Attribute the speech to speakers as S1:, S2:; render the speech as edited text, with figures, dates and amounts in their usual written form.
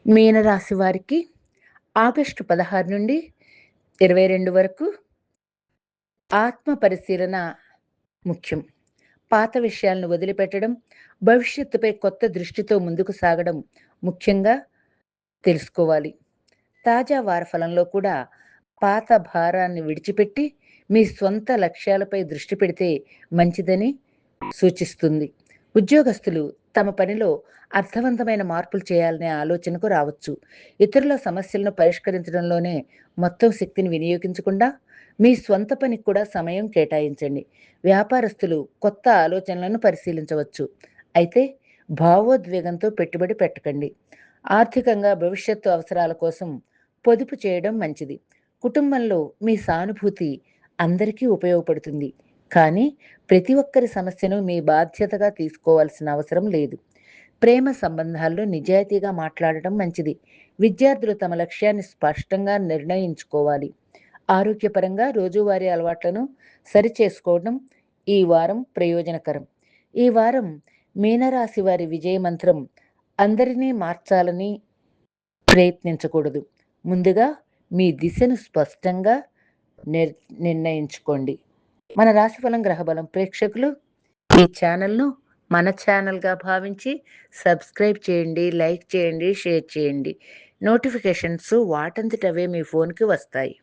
S1: మీనరాశి వారికి ఆగస్టు 16 నుండి 22 వరకు ఆత్మ పరిశీలన ముఖ్యం. పాత విషయాలను వదిలిపెట్టడం, భవిష్యత్తుపై కొత్త దృష్టితో ముందుకు సాగడం ముఖ్యంగా తెలుసుకోవాలి. తాజా వారఫలంలో కూడా పాత భారాన్ని విడిచిపెట్టి మీ స్వంత లక్ష్యాలపై దృష్టి పెడితే మంచిదని సూచిస్తుంది. ఉద్యోగస్తులు తమ పనిలో అర్థవంతమైన మార్పులు చేయాలనే ఆలోచనకు రావచ్చు. ఇతరుల సమస్యలను పరిష్కరించడంలోనే మొత్తం శక్తిని వినియోగించకుండా మీ స్వంత పనికి కూడా సమయం కేటాయించండి. వ్యాపారస్తులు కొత్త ఆలోచనలను పరిశీలించవచ్చు. అయితే భావోద్వేగంతో పెట్టుబడి పెట్టకండి. ఆర్థికంగా భవిష్యత్తు అవసరాల కోసం పొదుపు చేయడం మంచిది. కుటుంబంలో మీ సానుభూతి అందరికీ ఉపయోగపడుతుంది. కానీ ప్రతి ఒక్కరి సమస్యను మీ బాధ్యతగా తీసుకోవాల్సిన అవసరం లేదు. ప్రేమ సంబంధాల్లో నిజాయితీగా మాట్లాడటం మంచిది. విద్యార్థులు తమ లక్ష్యాన్ని స్పష్టంగా నిర్ణయించుకోవాలి. ఆరోగ్యపరంగా రోజువారీ అలవాట్లను సరిచేసుకోవడం ఈ వారం ప్రయోజనకరం. ఈ వారం మీనరాశి వారి విజయ మంత్రం అందరినీ మార్చాలని ప్రయత్నించకూడదు. ముందుగా మీ దిశను స్పష్టంగా నిర్ణయించుకోండి. మన రాశిఫలం గ్రహబలం ప్రేక్షకులు ఈ ఛానల్ను మన ఛానల్గా భావించి సబ్స్క్రైబ్ చేయండి, లైక్ చేయండి, షేర్ చేయండి. నోటిఫికేషన్స్ వాటంతట అవే మీ ఫోన్కి వస్తాయి.